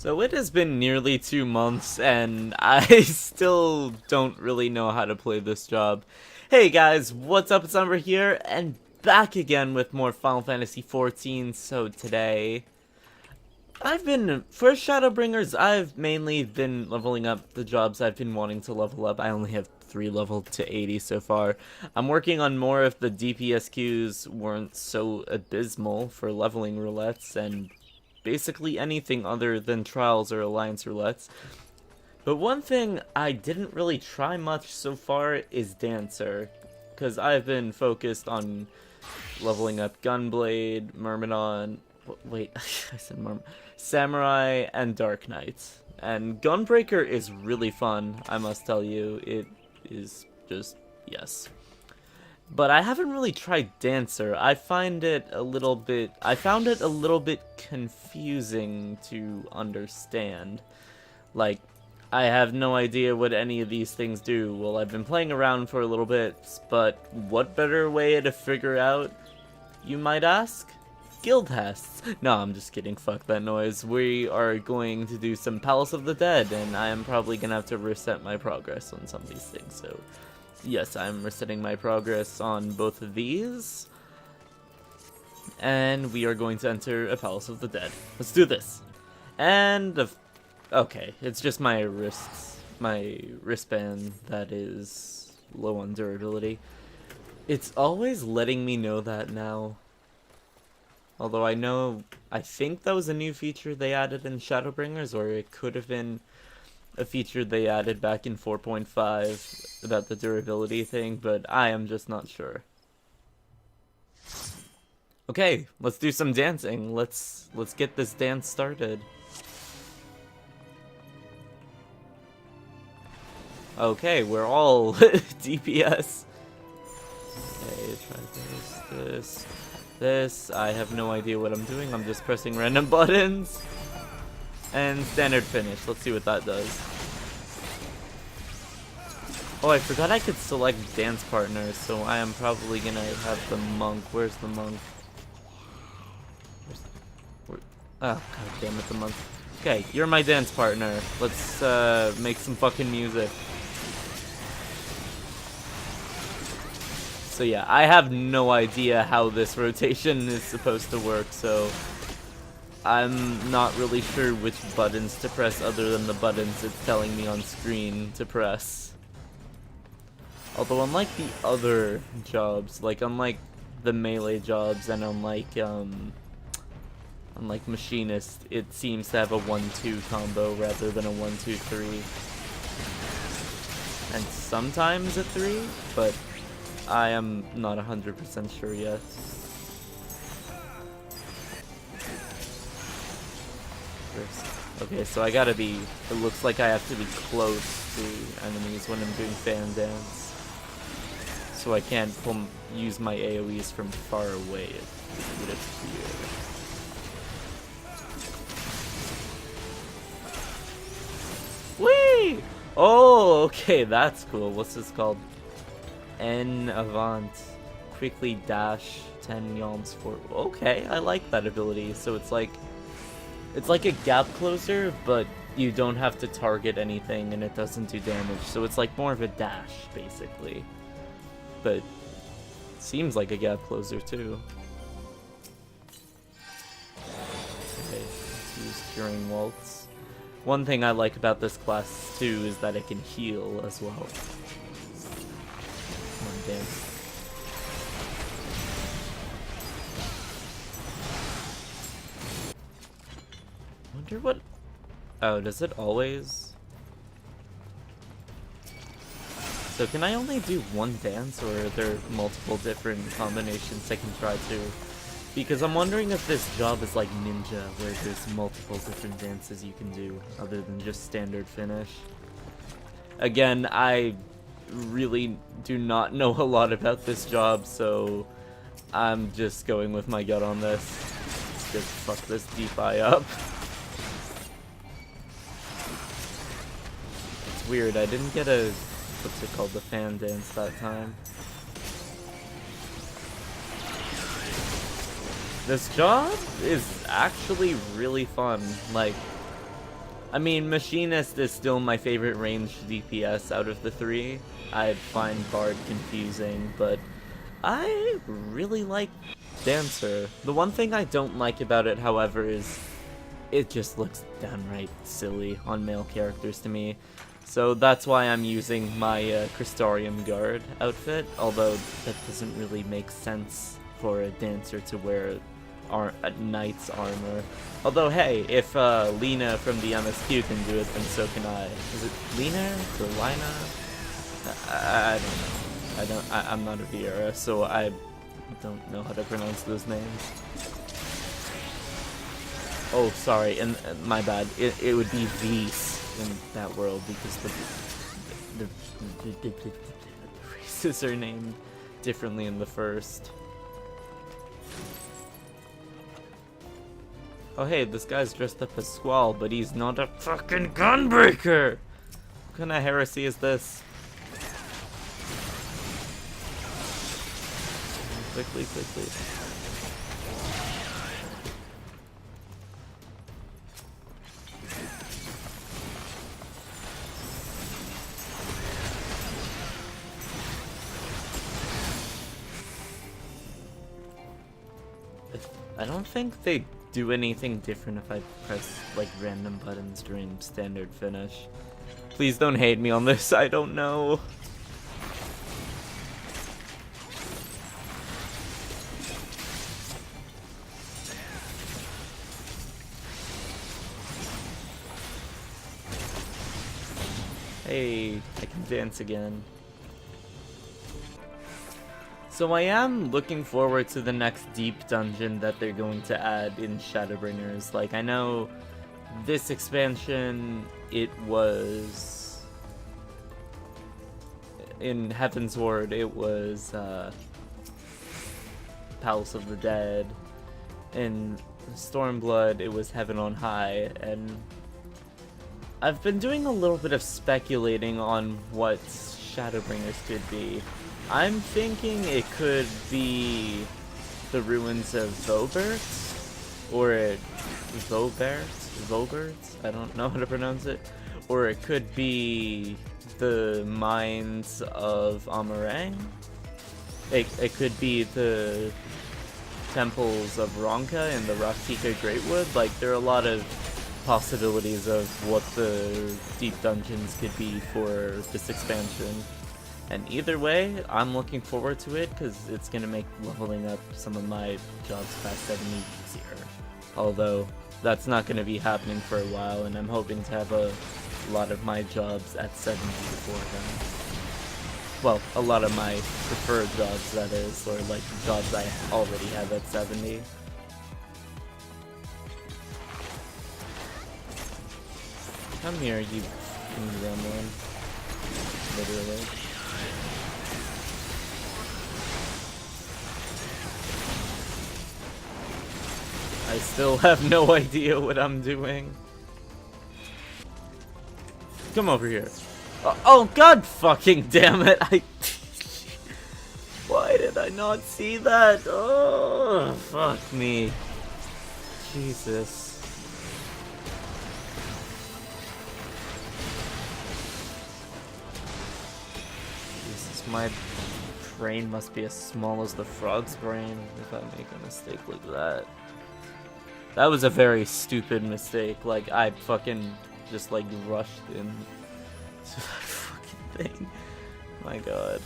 So it has been nearly 2 months and I still don't really know how to play this job. Hey guys, what's up? It's Umbruhh here and back again with more Final Fantasy XIV. So today, for Shadowbringers, I've mainly been leveling up the jobs I've been wanting to level up. I only have 3 leveled to 80 so far. I'm working on more if the DPS queues weren't so abysmal for leveling roulettes and basically anything other than Trials or Alliance roulettes. But one thing I didn't really try much so far is Dancer, because I've been focused on leveling up Gunblade, Myrmidon, wait, I said Samurai, and Dark Knight. And Gunbreaker is really fun, I must tell you. It is just, yes. But I haven't really tried Dancer. I found it a little bit confusing to understand. Like, I have no idea what any of these things do. Well, I've been playing around for a little bit, but what better way to figure out, you might ask? Guild tests. No, I'm just kidding. Fuck that noise. We are going to do some Palace of the Dead, and I am probably gonna have to reset my progress on some of these things, so yes, I'm resetting my progress on both of these. And we are going to enter a Palace of the Dead. Let's do this. And, okay, it's just my wristband that is low on durability. It's always letting me know that now. Although I think that was a new feature they added in Shadowbringers, or it could have been a feature they added back in 4.5 about the durability thing, but I am just not sure. Okay, let's do some dancing. Let's get this dance started. Okay, we're all DPS. Okay, try this. I have no idea what I'm doing. I'm just pressing random buttons. And standard finish. Let's see what that does. Oh, I forgot I could select dance partners, so I am probably gonna have the monk. Where's the monk? Oh, god damn it, the monk. Okay, you're my dance partner. Let's make some fucking music. So yeah, I have no idea how this rotation is supposed to work, so I'm not really sure which buttons to press other than the buttons it's telling me on screen to press. Although unlike the other jobs, like unlike the melee jobs and unlike Machinist, it seems to have a 1-2 combo rather than a 1-2-3. And sometimes a 3, but I am not 100% sure yet. Okay, so I gotta be, it looks like I have to be close to enemies when I'm doing fan dance. So I can't use my AoEs from far away, it would appear. Whee! Oh, okay, that's cool. What's this called? En avant. Quickly dash 10 yalms for. Okay, I like that ability. So it's like a gap closer, but you don't have to target anything and it doesn't do damage. So it's like more of a dash, basically. But seems like a gap closer too. Okay, let's use Curing Waltz. One thing I like about this class too is that it can heal as well. Come on, dance. Wonder what. Oh, does it always? So can I only do one dance, or are there multiple different combinations I can try to? Because I'm wondering if this job is like Ninja, where there's multiple different dances you can do, other than just standard finish. Again, I really do not know a lot about this job, so I'm just going with my gut on this. Let's just fuck this DPI up. It's weird, I didn't get a, what's it called, the fan dance that time. This job is actually really fun. Like, I mean, Machinist is still my favorite ranged DPS out of the three. I find Bard confusing, but I really like Dancer. The one thing I don't like about it, however, is it just looks downright silly on male characters to me. So that's why I'm using my Crystarium Guard outfit, although that doesn't really make sense for a Dancer to wear a knight's armor. Although, hey, if Lena from the MSQ can do it, then so can I. Is it Lena or Lina? I don't know. I'm not a Viera, so I don't know how to pronounce those names. Oh, sorry, and my bad. It would be Vise in that world because the races are named differently in the first. Oh hey, this guy's dressed up as Squall, but he's not a fucking gunbreaker! What kind of heresy is this? Quickly, quickly. I don't think they do anything different if I press like random buttons during standard finish. Please don't hate me on this, I don't know. Hey, I can dance again. So I am looking forward to the next deep dungeon that they're going to add in Shadowbringers. Like, I know this expansion, it was... in Heaven's Ward, it was Palace of the Dead. In Stormblood, it was Heaven on High. And I've been doing a little bit of speculating on what Shadowbringers could be. I'm thinking it could be the ruins of Vobert, or Vobert? I don't know how to pronounce it. Or it could be the mines of Amarang. It could be the temples of Ronka and the Raktika Greatwood. Like, there are a lot of possibilities of what the deep dungeons could be for this expansion. And either way, I'm looking forward to it because it's going to make leveling up some of my jobs past 70 easier. Although, that's not going to be happening for a while, and I'm hoping to have a lot of my jobs at 70 before then. Well, a lot of my preferred jobs, that is, or like jobs I already have at 70. Come here, you gremlin. Literally. I still have no idea what I'm doing. Come over here. Oh god fucking damn it! Why did I not see that? Oh, fuck me. Jesus. Jesus, my brain must be as small as the frog's brain if I make a mistake like that. That was a very stupid mistake. Like, I fucking just, like, rushed in to that fucking thing. My god.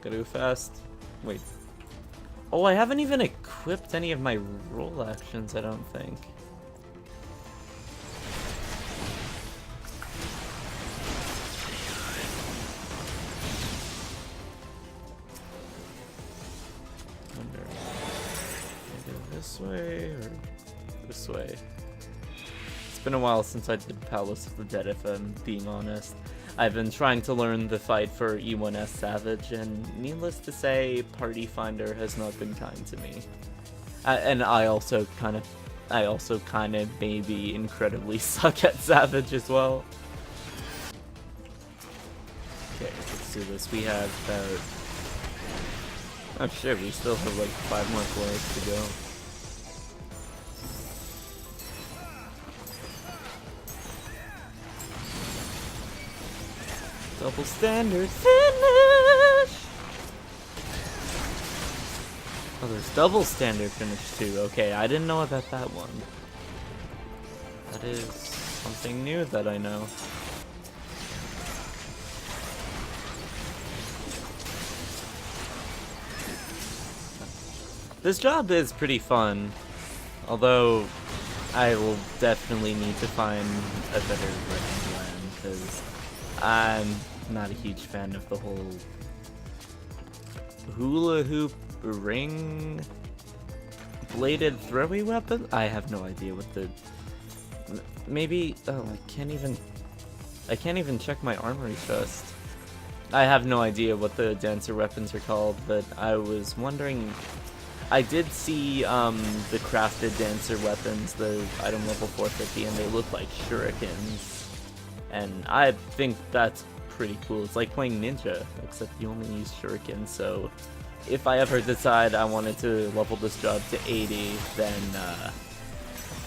Gotta go fast. Wait. Oh, I haven't even equipped any of my roll actions, I don't think. This way or this way? It's been a while since I did Palace of the Dead, if I'm being honest. I've been trying to learn the fight for E1S Savage, and needless to say, Party Finder has not been kind to me. And I also kind of maybe incredibly suck at Savage as well. Okay, let's do this. We have about... oh shit, we still have like 5 more floors to go. Double standard finish! Oh, there's double standard finish too. Okay, I didn't know about that one. That is something new that I know. This job is pretty fun, although I will definitely need to find a better running plan, because I'm not a huge fan of the whole hula hoop ring bladed throwing weapon. I have no idea what the... Maybe... Oh, I can't even check my armory chest. I have no idea what the dancer weapons are called, but I was wondering... I did see the crafted dancer weapons, the item level 450, and they look like shurikens. And I think that's pretty cool. It's like playing ninja, except you only use shurikens. So if I ever decide I wanted to level this job to 80, then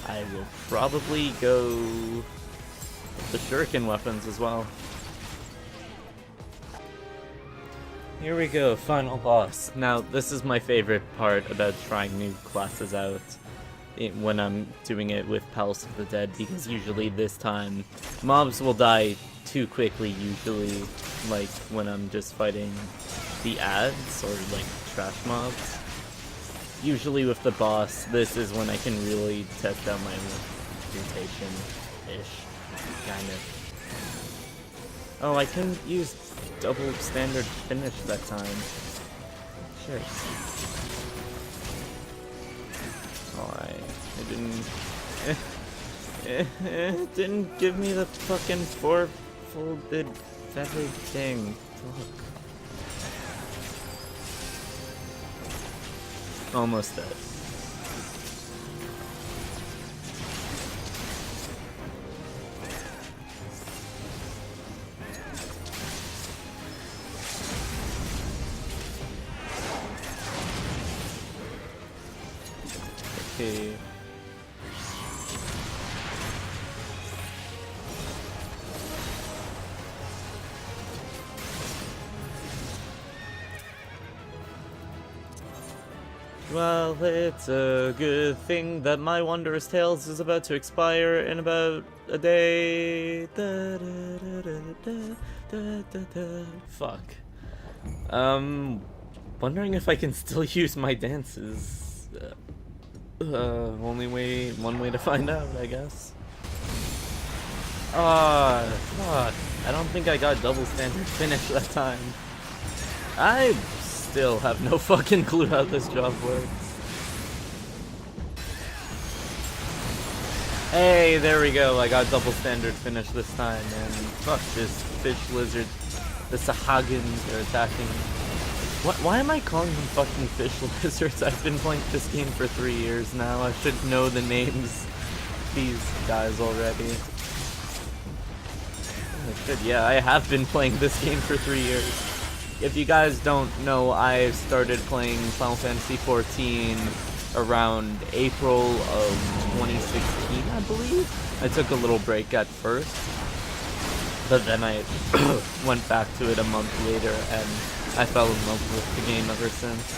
I will probably go with the shuriken weapons as well. Here we go, final boss. Now, this is my favorite part about trying new classes out when I'm doing it with Palace of the Dead, because usually this time, mobs will die too quickly usually, like when I'm just fighting the ads or like trash mobs. Usually with the boss, this is when I can really test out my rotation-ish, kind of. Oh, I can use double standard finish that time. Shit. Alright, it didn't give me the fucking four-folded feather thing. Fuck. Almost dead. Okay. Well, it's a good thing that my Wondrous Tales is about to expire in about a day. Fuck. Wondering if I can still use my dances. One way to find out, I guess. Fuck. I don't think I got double standard finish that time. I still have no fucking clue how this job works. Hey, there we go. I got double standard finish this time, and fuck this fish lizard. The Sahagins are attacking. Why am I calling them fucking fish lizards? I've been playing this game for 3 years now. I should know the names of these guys already. I should, yeah, I have been playing this game for 3 years. If you guys don't know, I started playing Final Fantasy XIV around April of 2016, I believe. I took a little break at first, but then I went back to it a month later, and I fell in love with the game ever since.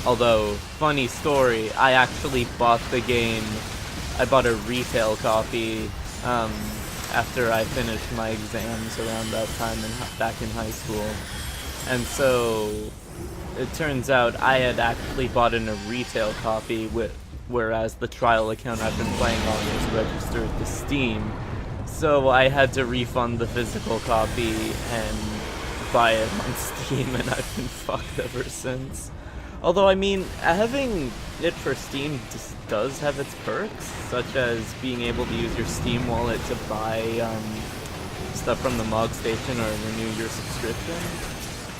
Although, funny story, I actually bought the game, I bought a retail copy after I finished my exams around that time back in high school. And so, it turns out I had actually bought in a retail copy, whereas the trial account I've been playing on is registered to Steam. So I had to refund the physical copy and buy it on Steam, and I've been fucked ever since. Although, I mean, having it for Steam just does have its perks, such as being able to use your Steam wallet to buy stuff from the Mog Station or renew your subscription.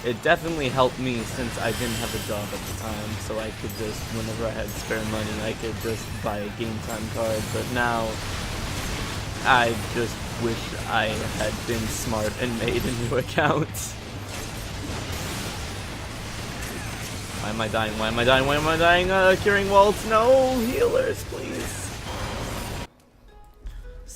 It definitely helped me since I didn't have a job at the time, so I could just, whenever I had spare money, I could just buy a Game Time card. But now, I just wish I had been smart and made a new account. Why am I dying? Why am I dying? Why am I dying? Curing Waltz, no! Healers, please!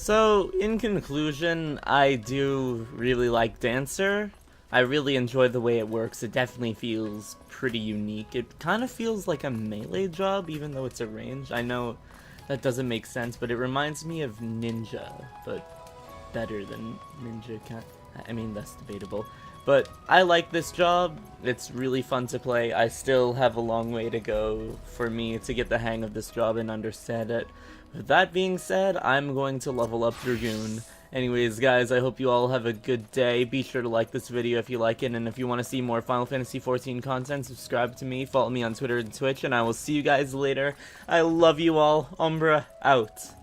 So, in conclusion, I do really like Dancer. I really enjoy the way it works. It definitely feels pretty unique. It kind of feels like a melee job, even though it's a range. I know that doesn't make sense, but it reminds me of Ninja, but better than Ninja. I mean, that's debatable. But I like this job. It's really fun to play. I still have a long way to go for me to get the hang of this job and understand it. With that being said, I'm going to level up Dragoon. Anyways, guys, I hope you all have a good day. Be sure to like this video if you like it, and if you want to see more Final Fantasy XIV content, subscribe to me, follow me on Twitter and Twitch, and I will see you guys later. I love you all. Umbruhh out.